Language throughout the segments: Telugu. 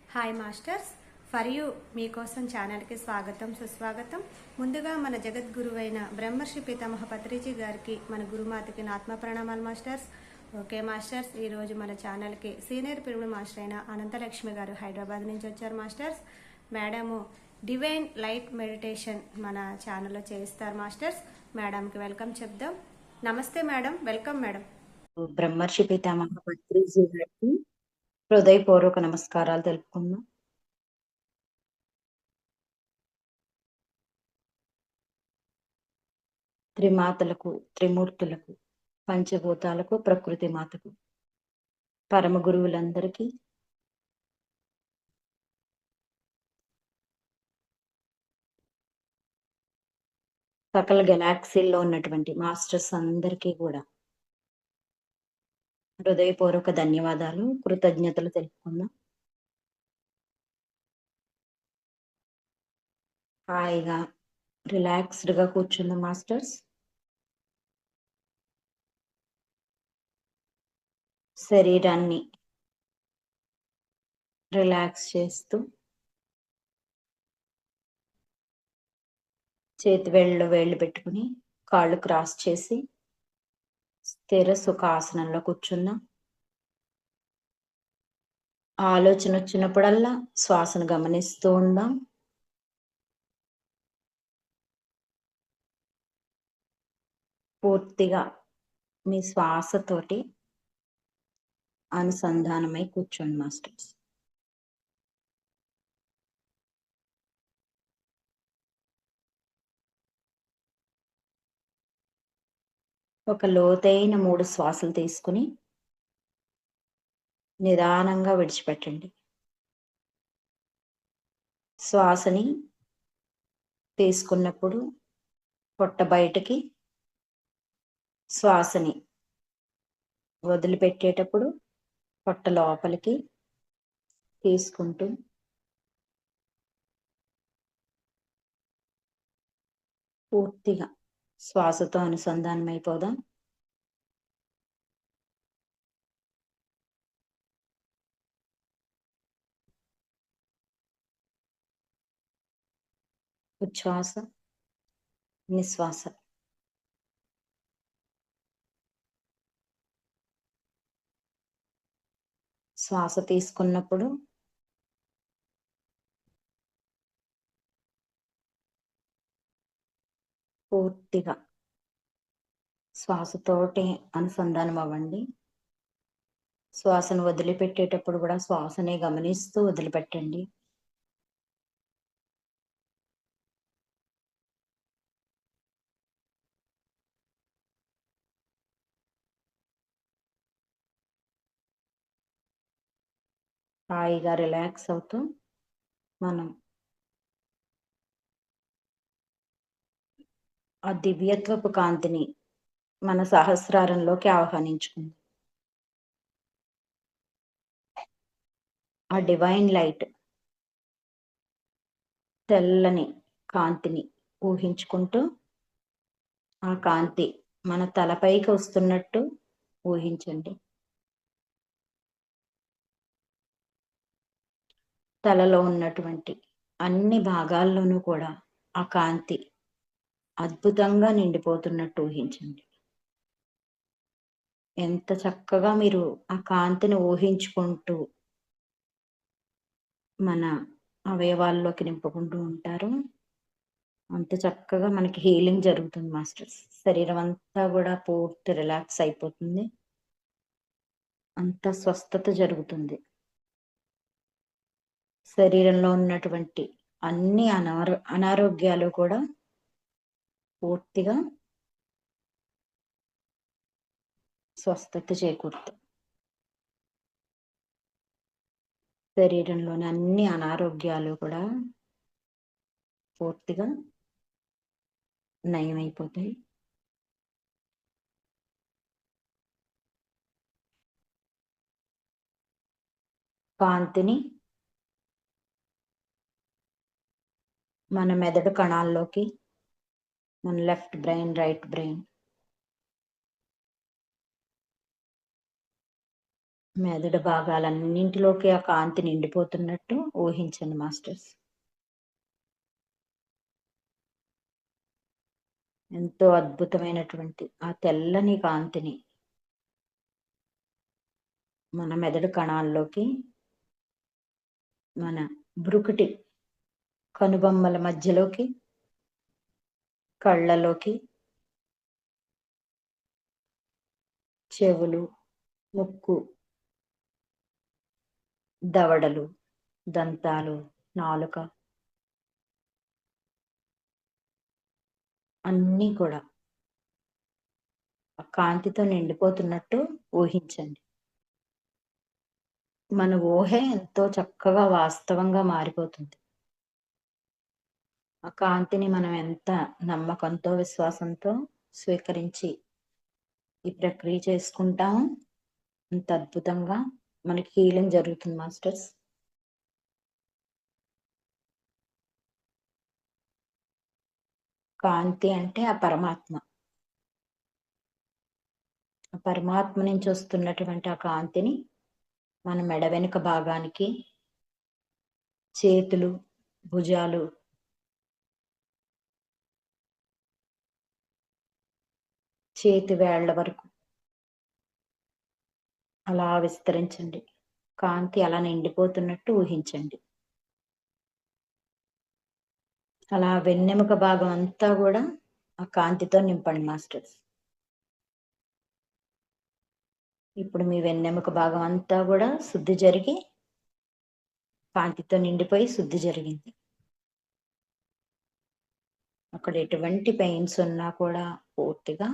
హాయ్ మాస్టర్స్, ఫర్ యూ మీకోసం ఛానల్కి స్వాగతం సుస్వాగతం. ముందుగా మన జగద్గురువైన బ్రహ్మర్షి పితామహ పత్రిజీ గారికి, మన గురుమాతకి నా ఆత్మ ప్రణామాలు మాస్టర్స్. ఓకే మాస్టర్స్, ఈరోజు మన ఛానల్కి సీనియర్ పిరమిడ్ మాస్టర్ అయిన అనంతలక్ష్మి గారు హైదరాబాద్ నుంచి వచ్చారు masters. Madam divine light meditation మన ఛానల్లో చేయిస్తారు మాస్టర్స్. మేడంకి వెల్కమ్ చెప్దాం. నమస్తే మేడం, వెల్కమ్ మేడం. బ్రహ్మర్షి పితామహ పత్రిజీ గారికి హృదయపూర్వక నమస్కారాలు తెలుపుకుందాం. త్రిమాతలకు, త్రిమూర్తులకు, పంచభూతాలకు, ప్రకృతి మాతకు, పరమ గురువులందరికీ సకల గెలాక్సీల్లో ఉన్నటువంటి మాస్టర్స్ అందరికీ కూడా హృదయపూర్వక ధన్యవాదాలు, కృతజ్ఞతలు తెలుపుకుందాం. హాయిగా రిలాక్స్డ్గా కూర్చుందాం మాస్టర్స్. శరీరాన్ని రిలాక్స్ చేస్తూ చేతి వేళ్ళు పెట్టుకుని కాళ్ళు క్రాస్ చేసి స్థిర సుఖాసనంలో కూర్చుందాం. ఆలోచన వచ్చినప్పుడల్లా శ్వాసను గమనిస్తూ ఉందాం. పూర్తిగా మీ శ్వాసతోటి అనుసంధానమై కూర్చోండి మాస్టర్స్. ఒక లోతైన 3 శ్వాసలు తీసుకుని నిదానంగా విడిచిపెట్టండి. శ్వాసని తీసుకున్నప్పుడు పొట్ట బయటకి, శ్వాసని వదిలిపెట్టేటప్పుడు పొట్ట లోపలికి తీసుకుంటూ పూర్తిగా శ్వాసతో అనుసంధానం అయిపోదాం. ఉచ్ఛ్వాస, నిశ్వాస. శ్వాస తీసుకున్నప్పుడు పూర్తిగా శ్వాసతోటి అనుసంధానం అవ్వండి. శ్వాసను వదిలిపెట్టేటప్పుడు కూడా శ్వాసనే గమనిస్తూ వదిలిపెట్టండి. హాయిగా రిలాక్స్ అవుతూ మనం ఆ దివ్యత్వపు కాంతిని మన సహస్రారంలోకి ఆహ్వానించుకుందాం. ఆ డివైన్ లైట్, తెల్లని కాంతిని ఊహించుకుంటూ ఆ కాంతి మన తలపైకి వస్తున్నట్టు ఊహించండి. తలలో ఉన్నటువంటి అన్ని భాగాల్లోనూ కూడా ఆ కాంతి అద్భుతంగా నిండిపోతున్నట్టు ఊహించండి. ఎంత చక్కగా మీరు ఆ కాంతిని ఊహించుకుంటూ మన అవయవాల్లోకి నింపుకుంటూ ఉంటారు, అంత చక్కగా మనకి హీలింగ్ జరుగుతుంది మాస్టర్స్. శరీరం అంతా కూడా పూర్తి రిలాక్స్ అయిపోతుంది, అంత స్వస్థత జరుగుతుంది. శరీరంలో ఉన్నటువంటి అన్ని అనారోగ్యాలు కూడా పూర్తిగా స్వస్థత చేకూరుతాయి. శరీరంలోని అన్ని అనారోగ్యాలు కూడా పూర్తిగా నయమైపోతాయి. కాంతిని మన మెదడు కణాల్లోకి, మన లెఫ్ట్ బ్రెయిన్, రైట్ బ్రెయిన్, మెదడు భాగాలన్నింటిలోకి ఆ కాంతి నిండిపోతున్నట్టు ఊహించండి మాస్టర్స్. ఎంతో అద్భుతమైనటువంటి ఆ తెల్లని కాంతిని మన మెదడు కణాల్లోకి, మన బ్రుకుటి కనుబొమ్మల మధ్యలోకి, కళ్ళలోకి, చెవులు, ముక్కు, దవడలు, దంతాలు, నాలుక అన్నీ కూడా ఆ కాంతితో నిండిపోతున్నట్టు ఊహించండి. మన ఊహే ఎంతో చక్కగా వాస్తవంగా మారిపోతుంది. ఆ కాంతిని మనం ఎంత నమ్మకంతో, విశ్వాసంతో స్వీకరించి ఈ ప్రక్రియ చేసుకుంటామో అంత అద్భుతంగా మనకి హీలింగ్ జరుగుతుంది మాస్టర్స్. కాంతి అంటే ఆ పరమాత్మ. ఆ పరమాత్మ నుంచి వస్తున్నటువంటి ఆ కాంతిని మన మెడ వెనుక భాగానికి, చేతులు, భుజాలు, చేతి వేళ్ల వరకు అలా విస్తరించండి. కాంతి అలా నిండిపోతున్నట్టు ఊహించండి. అలా వెన్నెముక భాగం అంతా కూడా ఆ కాంతితో నింపండి మాస్టర్స్. ఇప్పుడు మీ వెన్నెముక భాగం అంతా కూడా శుద్ధి జరిగి కాంతితో నిండిపోయి శుద్ధి జరిగింది. అక్కడ ఎటువంటి పెయిన్స్ ఉన్నా కూడా పూర్తిగా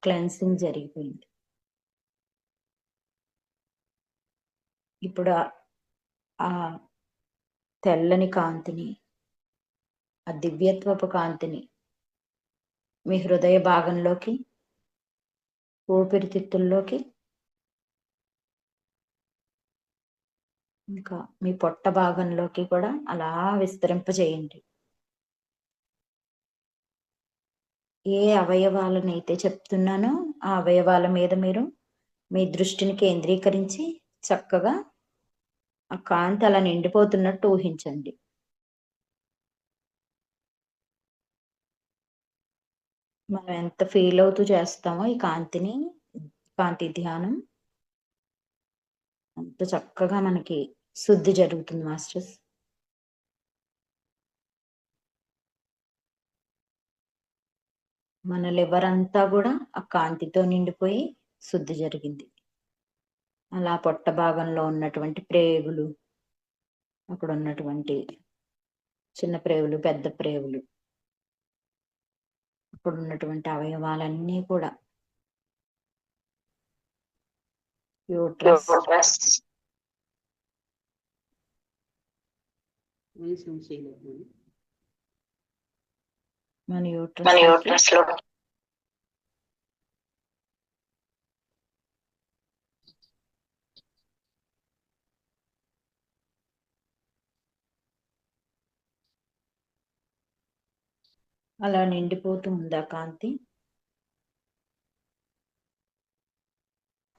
క్లెన్సింగ్ జరిగిపోయింది. ఇప్పుడు ఆ తెల్లని కాంతిని, ఆ దివ్యత్వపు కాంతిని మీ హృదయ భాగంలోకి, ఊపిరితిత్తుల్లోకి, ఇంకా మీ పొట్ట భాగంలోకి కూడా అలా విస్తరింపజేయండి. ఏ అవయవాలనైతే చెప్తున్నానో ఆ అవయవాల మీద మీరు మీ దృష్టిని కేంద్రీకరించి చక్కగా ఆ కాంతి అలా నిండిపోతున్నట్టు ఊహించండి. మనం ఎంత ఫీల్ అవుతూ చేస్తామో ఈ కాంతిని, కాంతి ధ్యానం అంత చక్కగా మనకి శుద్ధి జరుగుతుంది మాస్టర్స్. మన లివర్ అంతా కూడా ఆ కాంతితో నిండిపోయి శుద్ధి జరిగింది. అలా పొట్ట భాగంలో ఉన్నటువంటి ప్రేగులు, అక్కడ ఉన్నటువంటి చిన్న ప్రేగులు, పెద్ద ప్రేగులు, అక్కడ ఉన్నటువంటి అవయవాలన్నీ కూడా, యూట్రస్, మన యూట్రస్ లో అలా నిండిపోతూ ఉంది ఆ కాంతి.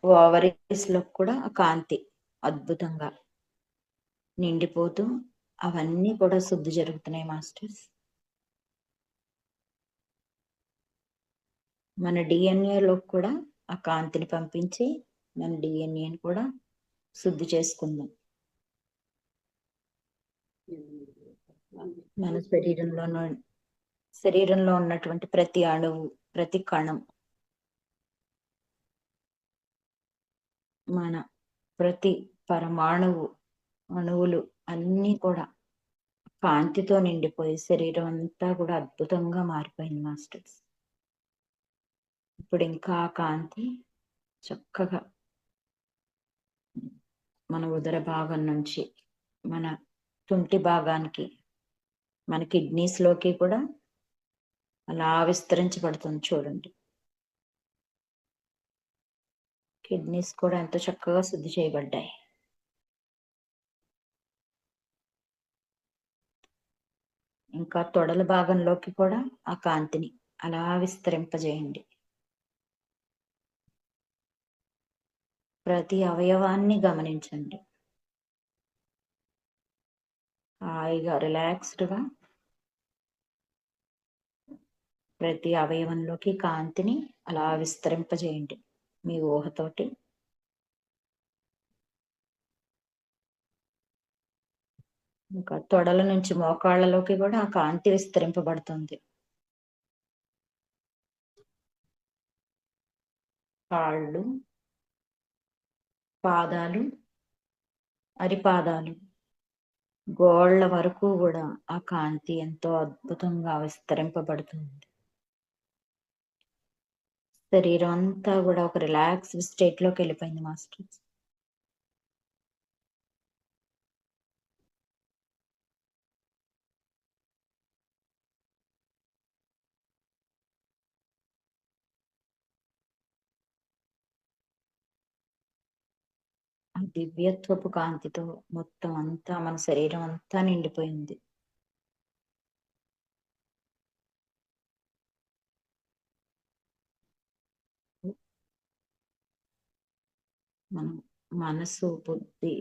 ఓవరీస్ లో కూడా ఆ కాంతి అద్భుతంగా నిండిపోతూ అవన్నీ కూడా శుద్ధి జరుగుతున్నాయి మాస్టర్స్. మన డిఎన్ఏలో కూడా ఆ కాంతిని పంపించి మన డిఎన్ఏని కూడా శుద్ధి చేసుకుందాం. మన శరీరంలో ఉన్నటువంటి ప్రతి అణువు, ప్రతి కణం, మన ప్రతి పరమాణువు, అణువులు అన్నీ కూడా కాంతితో నిండిపోయి శరీరం అంతా కూడా అద్భుతంగా మారిపోయింది మాస్టర్స్. ఇప్పుడు ఇంకా ఆ కాంతి చక్కగా మన ఉదర భాగం నుంచి మన తుంటి భాగానికి, మన కిడ్నీస్ లోకి కూడా అలా విస్తరించబడుతుంది చూడండి. కిడ్నీస్ కూడా ఎంతో చక్కగా శుద్ధి చేయబడ్డాయి. ఇంకా తొడల భాగంలోకి కూడా ఆ కాంతిని అలా విస్తరింపజేయండి. ప్రతి అవయవాన్ని గమనించండి. హాయిగా రిలాక్స్డ్గా ప్రతి అవయవంలోకి కాంతిని అలా విస్తరింపజేయండి మీ ఊహతోటి. ఇంకా తొడల నుంచి మోకాళ్ళలోకి కూడా ఆ కాంతి విస్తరింపబడుతుంది. కాళ్ళు, పాదాలు, అరిపాదాలు, గోళ్ళ వరకు కూడా ఆ కాంతి ఎంతో అద్భుతంగా విస్తరింపబడుతుంది. శరీరం అంతా కూడా ఒక రిలాక్స్డ్ స్టేట్ లోకి వెళ్ళిపోయింది మాస్టర్. ఆ దివ్యత్వపు కాంతితో మొత్తం అంతా మన శరీరం అంతా నిండిపోయింది. మనం మనసు, బుద్ధి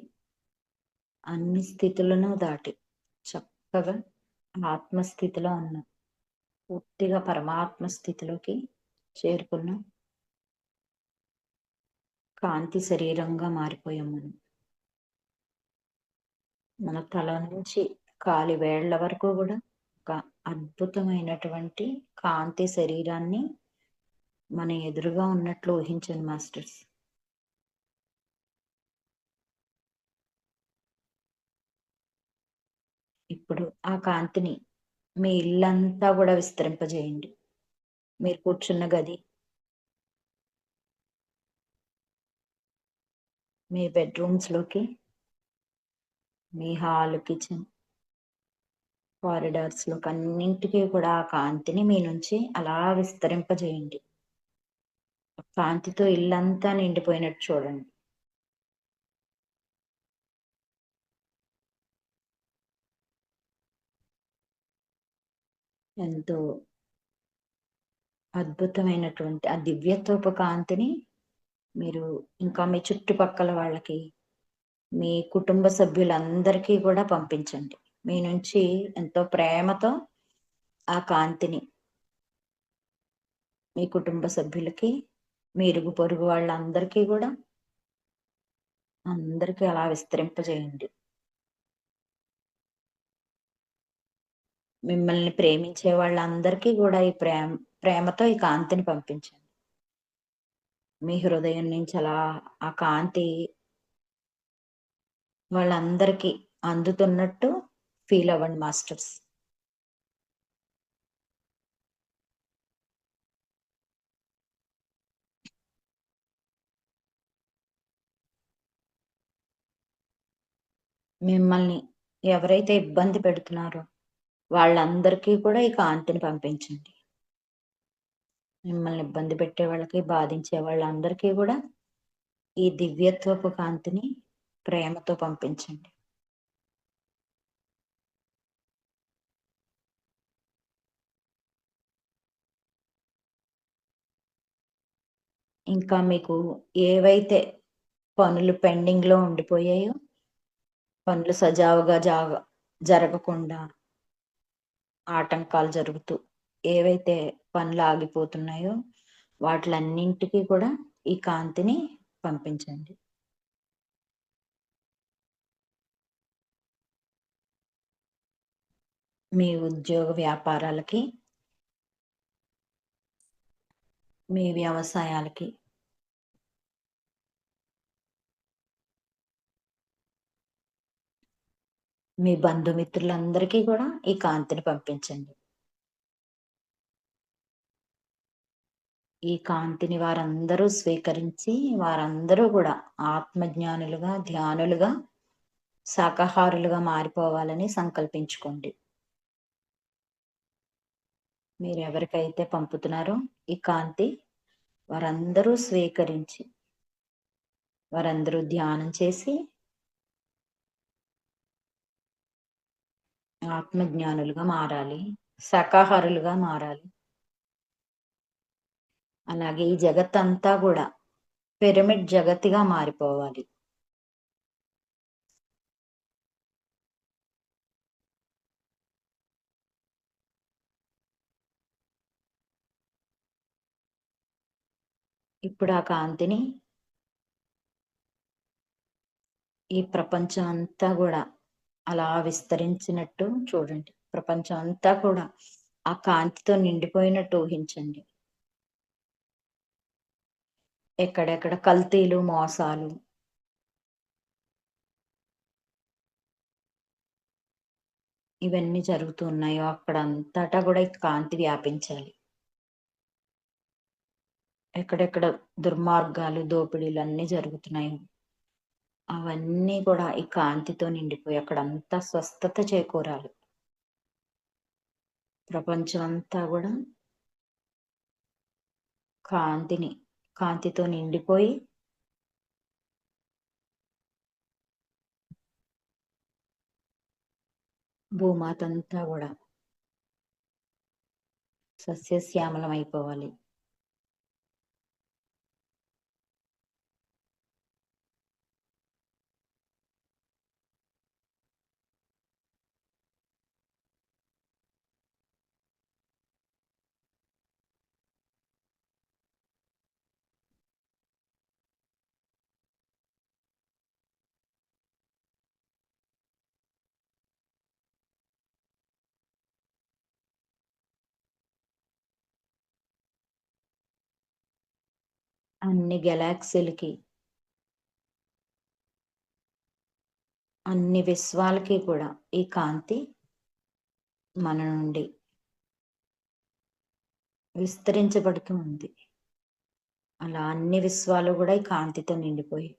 అన్ని స్థితులను దాటి చక్కగా ఆత్మస్థితిలో ఉన్నాం. పూర్తిగా పరమాత్మ స్థితిలోకి చేరుకున్నాం. కాంతి శరీరంగా మారిపోయాం మనం. మన తల నుంచి కాలి వేళ్ల వరకు కూడా ఒక అద్భుతమైనటువంటి కాంతి శరీరాన్ని మన ఎదురుగా ఉన్నట్లు ఊహించండి మాస్టర్స్. ఇప్పుడు ఆ కాంతిని మీ ఇల్లంతా కూడా విస్తరింపజేయండి. మీరు కూర్చున్న గది, మీ బెడ్రూమ్స్ లోకి, మీ హాల్, కిచెన్, కారిడార్స్ లోకి అన్నింటికీ కూడా ఆ కాంతిని మీ నుంచి అలా విస్తరింపజేయండి. కాంతితో ఇల్లంతా నిండిపోయినట్టు చూడండి. ఎంతో అద్భుతమైనటువంటి ఆ దివ్యత్వపు కాంతిని మీరు ఇంకా మీ చుట్టుపక్కల వాళ్ళకి, మీ కుటుంబ సభ్యులందరికీ కూడా పంపించండి. మీ నుంచి ఎంతో ప్రేమతో ఆ కాంతిని మీ కుటుంబ సభ్యులకి, మీ ఇరుగు పొరుగు వాళ్ళందరికీ కూడా అందరికీ అలా విస్తరింపజేయండి. మిమ్మల్ని ప్రేమించే వాళ్ళందరికీ కూడా ఈ ప్రేమతో ఈ కాంతిని పంపించండి. మీ హృదయం నుంచి అలా ఆ కాంతి వాళ్ళందరికీ అందుతున్నట్టు ఫీల్ అవ్వండి మాస్టర్స్. మిమ్మల్ని ఎవరైతే ఇబ్బంది పెడుతున్నారో వాళ్ళందరికీ కూడా ఈ కాంతిని పంపించండి. మిమ్మల్ని ఇబ్బంది పెట్టే వాళ్ళకి, బాధించే వాళ్ళందరికీ కూడా ఈ దివ్యత్వపు కాంతిని ప్రేమతో పంపించండి. ఇంకా మీకు ఏవైతే పనులు పెండింగ్ లో ఉండిపోయాయో, పనులు సజావుగా జరగకుండా ఆటంకాలు జరుగుతూ ఏవైతే పనులు ఆగిపోతున్నాయో వాటిలన్నింటికీ కూడా ఈ కాంతిని పంపించండి. మీ ఉద్యోగ వ్యాపారాలకి, మీ వ్యవసాయాలకి, మీ బంధుమిత్రులందరికీ కూడా ఈ కాంతిని పంపించండి. ఈ కాంతిని వారందరూ స్వీకరించి వారందరూ కూడా ఆత్మజ్ఞానులుగా, ధ్యానులుగా, శాకాహారులుగా మారిపోవాలని సంకల్పించుకోండి. మీరు ఎవరికైతే పంపుతున్నారో ఈ కాంతి వారందరూ స్వీకరించి వారందరూ ధ్యానం చేసి ఆత్మజ్ఞానులుగా మారాలి, శాకాహారులుగా మారాలి. అలాగే ఈ జగత్తంతా కూడా పిరమిడ్ జగతిగా మారిపోవాలి. ఇప్పుడు ఆ కాంతిని ఈ ప్రపంచం అంతా కూడా అలా విస్తరించినట్టు చూడండి. ప్రపంచం అంతా కూడా ఆ కాంతితో నిండిపోయినట్టు ఊహించండి. ఎక్కడెక్కడ కల్తీలు, మోసాలు, ఇవన్నీ జరుగుతున్నాయో అక్కడ అంతటా కూడా ఈ కాంతి వ్యాపించాలి. ఎక్కడెక్కడ దుర్మార్గాలు, దోపిడీలు అన్నీ జరుగుతున్నాయి, అవన్నీ కూడా ఈ కాంతితో నిండిపోయి అక్కడంతా స్వస్థత చేకూరాలి. ప్రపంచం అంతా కూడా కాంతితో నిండిపోయి భూమాత అంతా కూడా సస్యశ్యామలం అయిపోవాలి. అన్ని గెలాక్సీలకి, అన్ని విశ్వాలకి కూడా ఈ కాంతి మన నుండి విస్తరించబడుతూ ఉంది. అలా అన్ని విశ్వాలు కూడా ఈ కాంతితో నిండిపోయి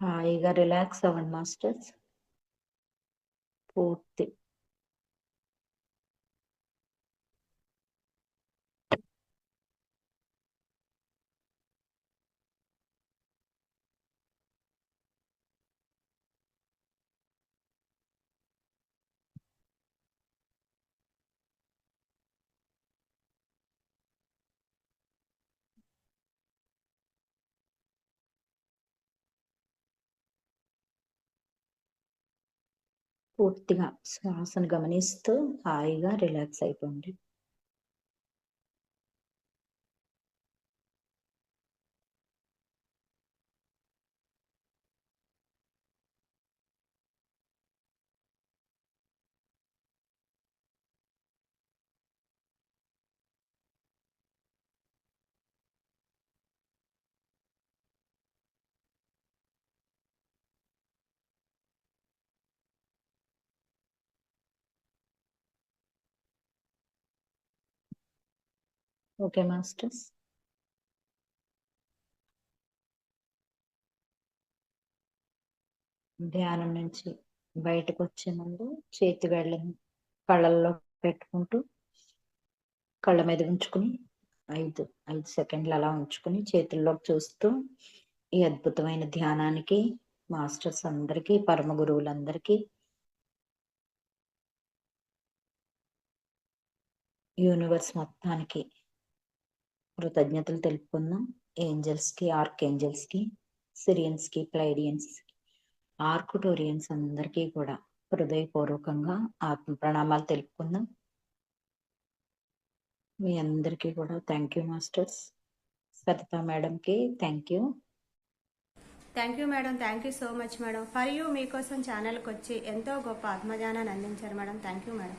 హాయిగా రిలాక్స్ అవ్వండి మాస్టర్స్. పూర్తిగా శ్వాసను గమనిస్తూ హాయిగా రిలాక్స్ అయిపోండి. Okay masters. ధ్యానం నుంచి బయటకు వచ్చే ముందు చేతి వేళ్ళని కళ్ళల్లో పెట్టుకుంటూ కళ్ళ మీద ఉంచుకుని 5 సెకండ్లు అలా ఉంచుకుని చేతుల్లోకి చూస్తూ ఈ అద్భుతమైన ధ్యానానికి మాస్టర్స్ అందరికీ, పరమ గురువులందరికీ, యూనివర్స్ మొత్తానికి కృతజ్ఞతలు తెలుపుకుందాం. ఏంజల్స్ కి, ఆర్కేంజల్స్ కి, సిరియన్స్ కి, ప్లైడియన్స్, ఆర్కుటోరియన్స్ అందరికీ కూడా హృదయపూర్వకంగా ఆత్మ ప్రణామాలు తెలుపుకుందాం. మీ అందరికీ కూడా థ్యాంక్ యూ మాస్టర్స్. సరిత మేడంకి thank you. Thank you madam. Thank you so much madam. For you మీకోసం ఛానల్కి వచ్చి ఎంతో గొప్ప ఆత్మజ్ఞానాన్ని అందించారు మేడం. Thank you madam.